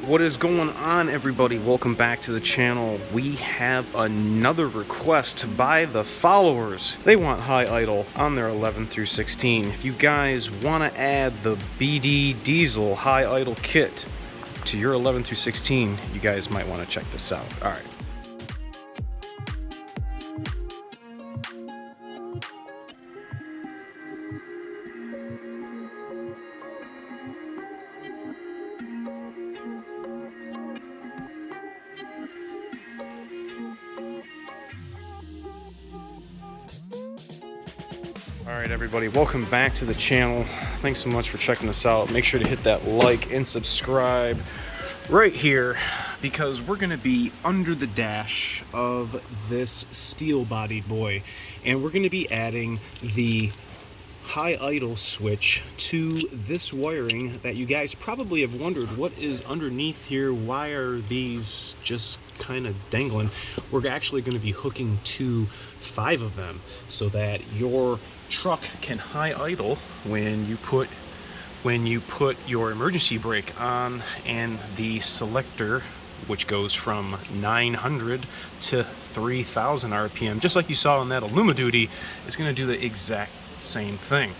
What is going on, everybody? Welcome back to the channel. We have another request by the followers. They want high idle on their 11 through 16. If you guys want to add the BD diesel high idle kit to your 11 through 16, you guys might want to check this out. All right. Alright everybody, welcome back to the channel. Thanks so much for checking us out. Make sure to hit that like and subscribe right here, because we're going to be under the dash of this steel-bodied boy, and we're going to be adding the high idle switch to this wiring that you guys probably have wondered what is underneath here. Why are these just kind of dangling? We're actually going to be hooking to 5 of them so that your truck can high idle when you put your emergency brake on, and the selector, which goes from 900 to 3000 RPM, just like you saw on that Superduty, is going to do the exact same thing.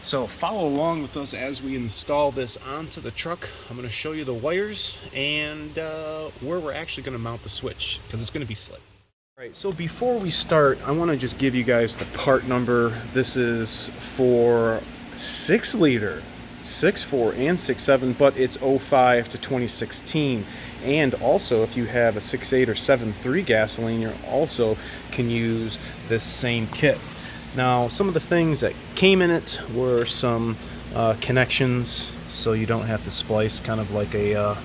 So follow along with us as we install this onto the truck. I'm going to show you the wires and where we're actually going to mount the switch, because it's going to be slick. Alright, so before we start, I want to just give you guys the part number. This is for 6-liter, 6.4 and 6.7, but it's 05 to 2016. And also, if you have a 6.8 or 7.3 gasoline, you also can use this same kit. Now, some of the things that came in it were some connections, so you don't have to splice, kind of like a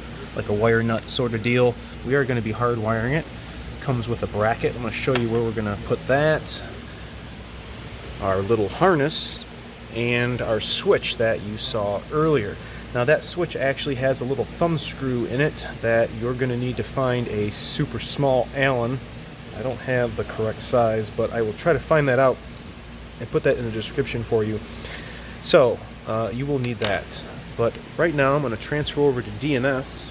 wire nut sort of deal. We are going to be hardwiring it. Comes with a bracket. I'm going to show you where we're going to put that, our little harness, and our switch that you saw earlier. Now that switch actually has a little thumb screw in it that you're going to need to find a super small Allen. I don't have the correct size, but I will try to find that out and put that in the description for you. So you will need that. But right now I'm going to transfer over to DNS,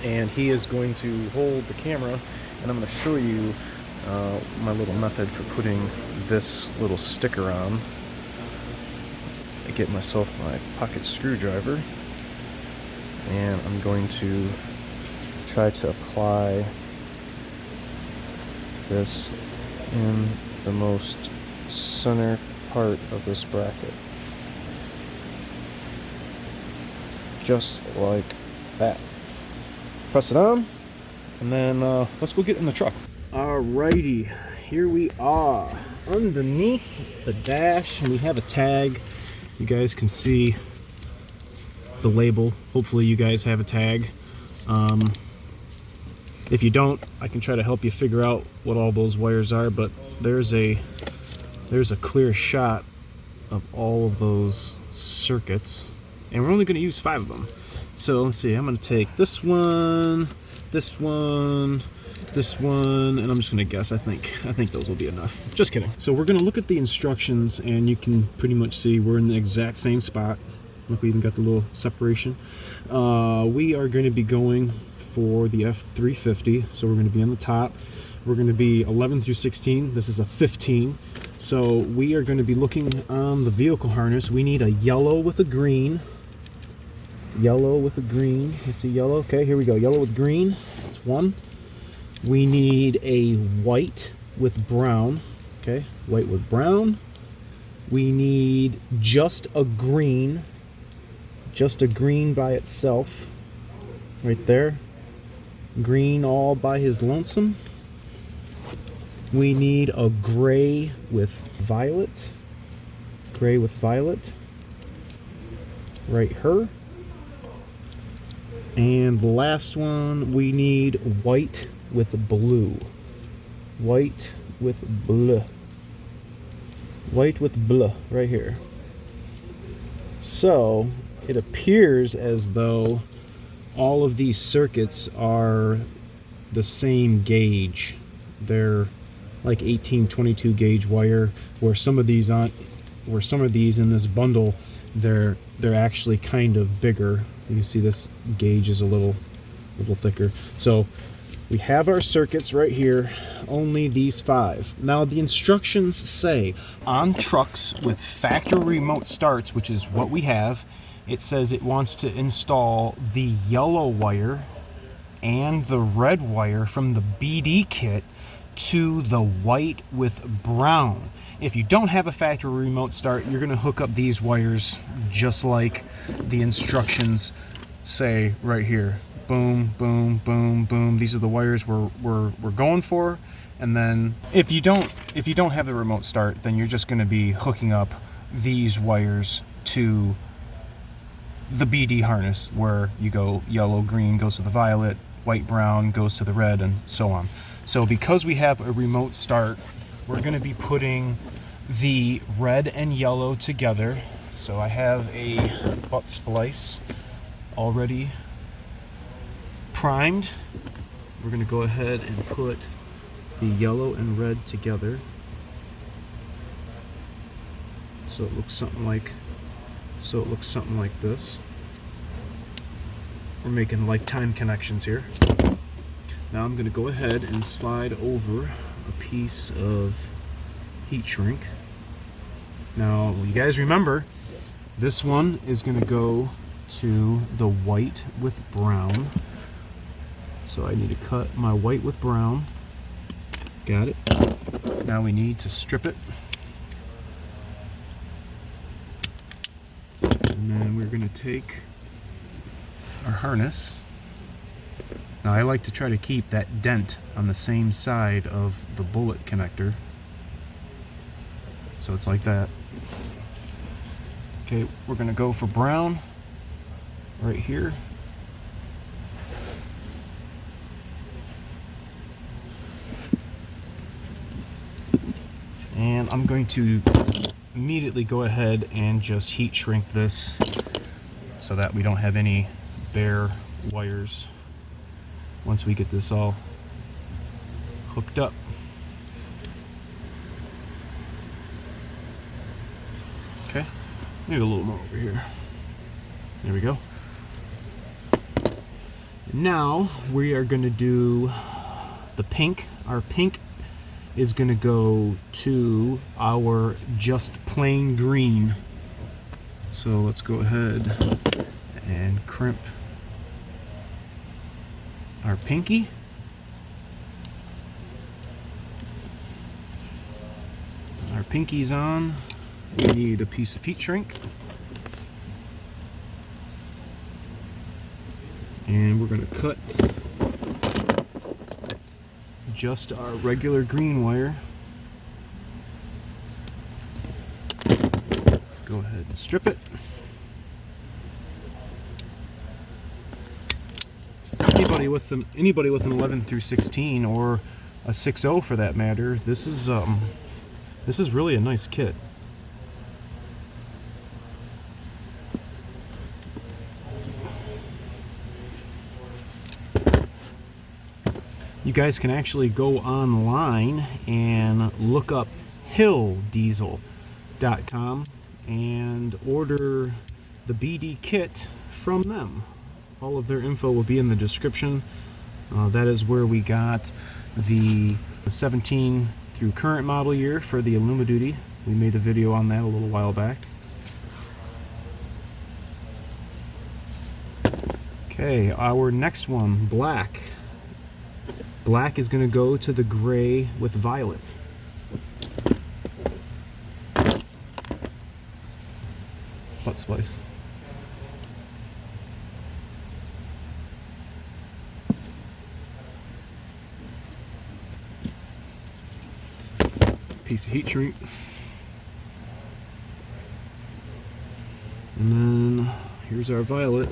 and he is going to hold the camera, and I'm going to show you my little method for putting this little sticker on. I get myself my pocket screwdriver, and I'm going to try to apply this in the most center part of this bracket, just like that. Press it on, and then let's go get in the truck. Alrighty, here we are underneath the dash, and we have a tag. You guys can see the label. Hopefully you guys have a tag. If you don't, I can try to help you figure out what all those wires are, but there's a clear shot of all of those circuits, and we're only going to use 5 of them. So let's see, I'm going to take this one, this one, this one, and I'm just going to guess. I think those will be enough. Just kidding. So we're going to look at the instructions, and you can pretty much see we're in the exact same spot. Look, we even got the little separation. We are going to be going for the F350, so we're going to be on the top. We're going to be 11 through 16. This is a 15. So we are going to be looking on the vehicle harness. We need a yellow with a green. Yellow with a green. You see yellow? Okay, here we go. Yellow with green. That's one. We need a white with brown. Okay, white with brown. We need just a green by itself. Right there. Green all by his lonesome. We need a gray with violet. Gray with violet. Right here. And the last one, we need white with blue. White with blue. White with blue, right here. So, it appears as though all of these circuits are the same gauge. They're like 18-22 gauge wire, where some of these in this bundle, they're actually kind of bigger. You can see this gauge is a little a little thicker. So we have our circuits right here, only these 5. Now the instructions say on trucks with factory remote starts, which is what we have, it says it wants to install the yellow wire and the red wire from the BD kit to the white with brown. If you don't have a factory remote start, you're going to hook up these wires just like the instructions say right here. Boom, boom, boom, boom. These are the wires we're going for. And then if you don't have the remote start, then you're just going to be hooking up these wires to the BD harness, where you go yellow, green goes to the violet, white, brown goes to the red, and so on. So because we have a remote start, we're going to be putting the red and yellow together. So I have a butt splice already primed. We're going to go ahead and put the yellow and red together, so it looks something like this. We're making lifetime connections here. Now I'm going to go ahead and slide over a piece of heat shrink. Now you guys remember, this one is going to go to the white with brown. So I need to cut my white with brown. Got it. Now we need to strip it. And then we're going to take our harness. Now I like to try to keep that dent on the same side of the bullet connector. So it's like that. Okay, we're going to go for brown right here. And I'm going to immediately go ahead and just heat shrink this so that we don't have any bare wires once we get this all hooked up. Okay, maybe a little more over here. There we go. Now we are going to do the pink. Our pink is going to go to our just plain green. So let's go ahead and crimp our pinky. Our pinky's on. We need a piece of heat shrink. And we're going to cut just our regular green wire. Go ahead and strip it. Anybody with an 11 through 16 or a 6.0 for that matter, this is really a nice kit. You guys can actually go online and look up hilldiesel.com and order the BD kit from them. All of their info will be in the description. That is where we got the 17 through current model year for the Superduty. We made a video on that a little while back. Okay, our next one, black. Black is going to go to the gray with violet. Butt splice. Piece of heat shrink. And then here's our violet.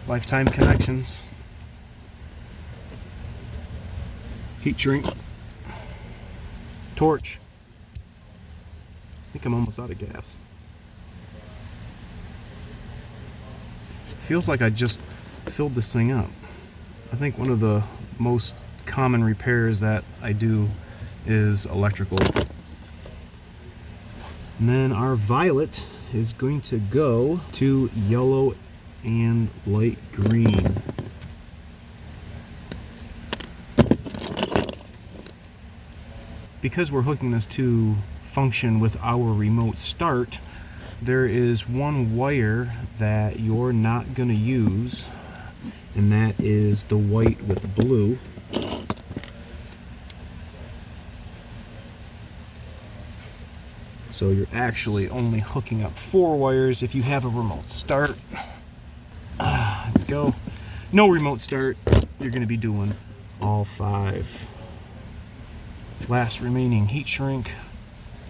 Lifetime connections. Heat shrink. Torch. I think I'm almost out of gas. Feels like I just filled this thing up. I think one of the most common repairs that I do is electrical. And then our violet is going to go to yellow and light green. Because we're hooking this to function with our remote start, there is one wire that you're not going to use, and that is the white with the blue. So you're actually only hooking up 4 wires if you have a remote start. Let's go. No remote start, you're going to be doing all 5. Last remaining heat shrink.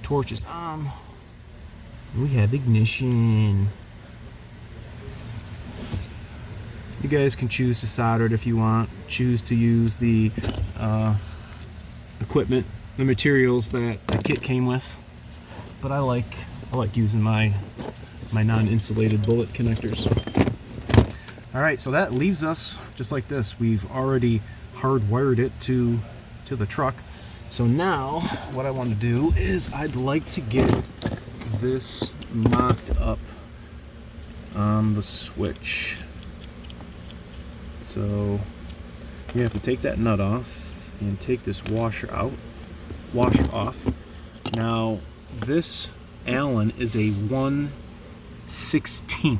Torch is on. We have ignition. You guys can choose to solder it if you want. Choose to use the equipment, the materials that the kit came with. But I like using my non-insulated bullet connectors. All right, so that leaves us just like this. We've already hardwired it to the truck. So now what I want to do is I'd like to get this mocked up on the switch. So you have to take that nut off and take this washer off. Now this Allen is a 1/16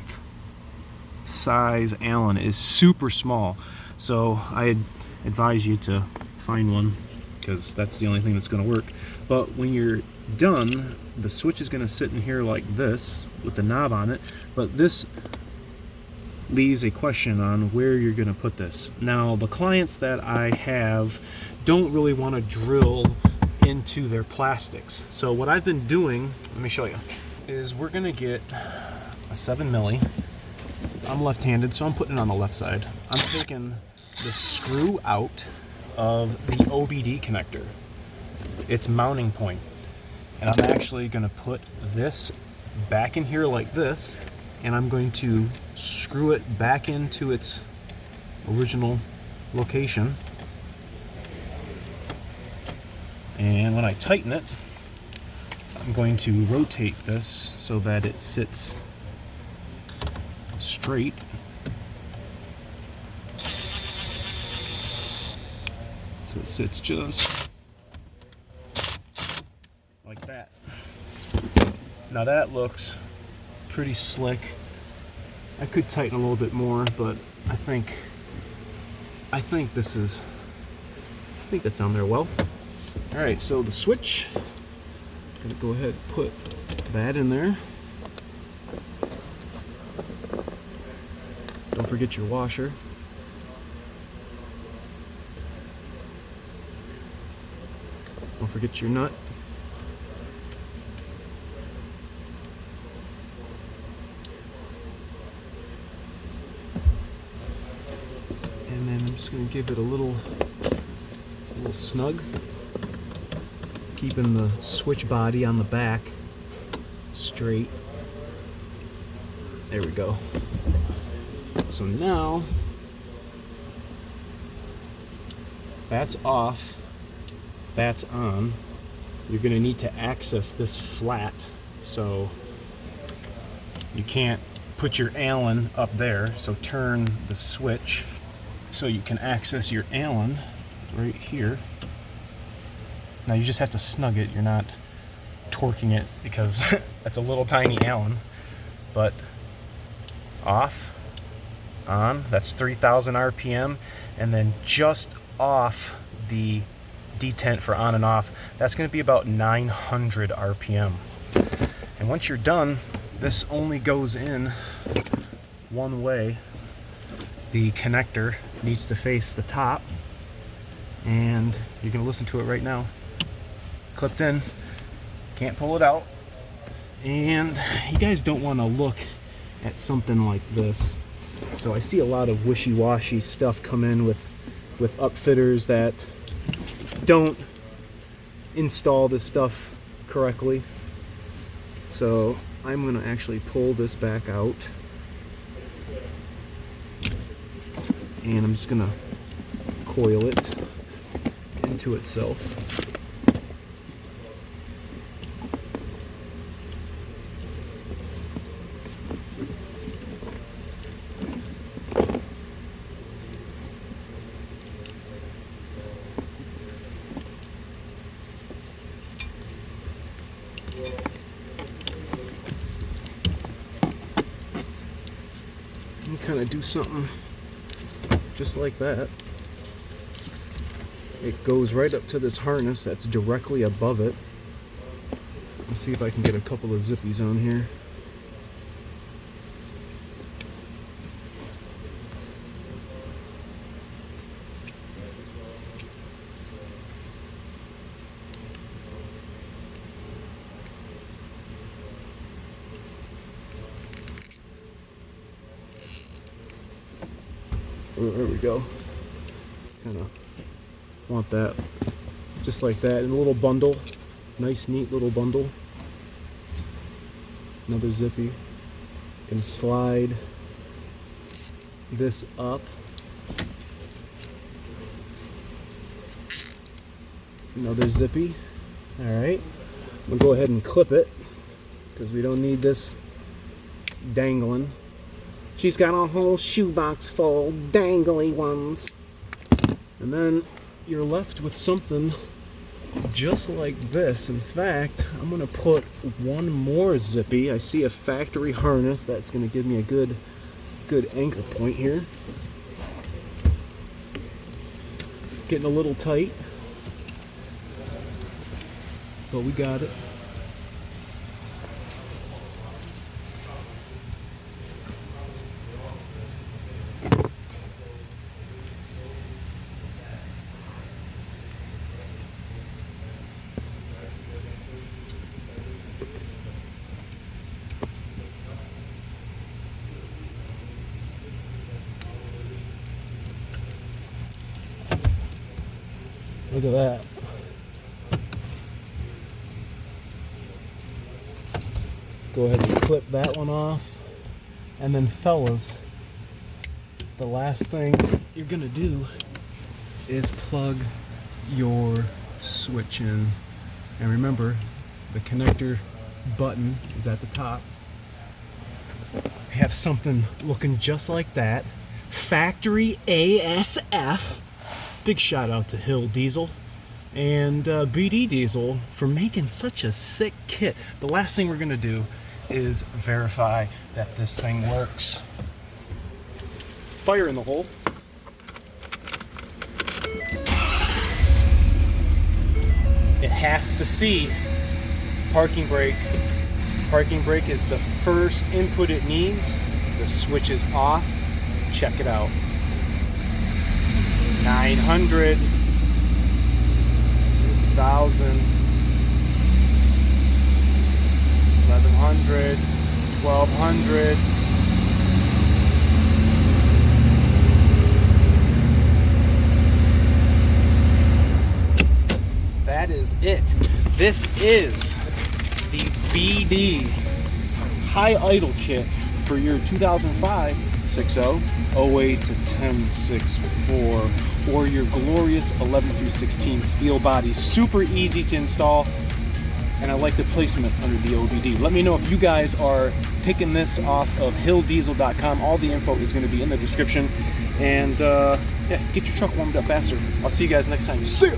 size Allen. It is super small. So I advise you to find one, because that's the only thing that's going to work. But when you're done, the switch is going to sit in here like this with the knob on it. But this leaves a question on where you're going to put this. Now, the clients that I have don't really want to drill into their plastics. So what I've been doing, let me show you, is we're going to get a 7 milli. I'm left-handed, so I'm putting it on the left side. I'm taking the screw out of the OBD connector, its mounting point, and I'm actually going to put this back in here like this, and I'm going to screw it back into its original location. And when I tighten it, I'm going to rotate this so that it sits straight. So it sits just like that. Now that looks pretty slick. I could tighten a little bit more, but I think that's on there well. All right, so the switch, I'm gonna go ahead and put that in there. Don't forget your washer. Don't forget your nut. And then I'm just going to give it a little snug, keeping the switch body on the back straight. There we go. So now that's off, that's on. You're going to need to access this flat, so you can't put your Allen up there. So turn the switch so you can access your Allen right here. Now you just have to snug it. You're not torquing it because that's a little tiny Allen. But off, on, that's 3,000 RPM, and then just off the detent for on and off, that's going to be about 900 RPM. And once you're done, this only goes in one way. The connector needs to face the top, and you're going to listen to it right now. Clipped in, can't pull it out. And you guys don't want to look at something like this. So I see a lot of wishy-washy stuff come in with upfitters that don't install this stuff correctly. So I'm going to actually pull this back out, and I'm just going to coil it into itself. And kind of do something just like that. It goes right up to this harness that's directly above it. Let's see if I can get a couple of zippies on here. Oh, there we go. Kind of want that just like that in a little bundle. Nice, neat little bundle. Another zippy. Can slide this up. Another zippy. Alright. I'm going to go ahead and clip it because we don't need this dangling. She's got a whole shoebox full of dangly ones. And then you're left with something just like this. In fact, I'm going to put one more zippy. I see a factory harness that's going to give me a good anchor point here. Getting a little tight, but we got it. Look at that. Go ahead and clip that one off. And then fellas, the last thing you're gonna do is plug your switch in. And remember, the connector button is at the top. We have something looking just like that. Factory ASF. Big shout out to Hill Diesel and BD Diesel for making such a sick kit. The last thing we're gonna do is verify that this thing works. Fire in the hole. It has to see parking brake. Parking brake is the first input it needs. The switch is off. Check it out. 900. There's 1,000. 1,100. 1,200. That is it. This is the BD high idle kit for your 2005 6.0, 08 to 10.6.4, or your glorious 11 through 16 steel bodies. Super easy to install, and I like the placement under the OBD. Let me know if you guys are picking this off of hilldiesel.com. All the info is going to be in the description, and yeah, get your truck warmed up faster. I'll see you guys next time. See ya!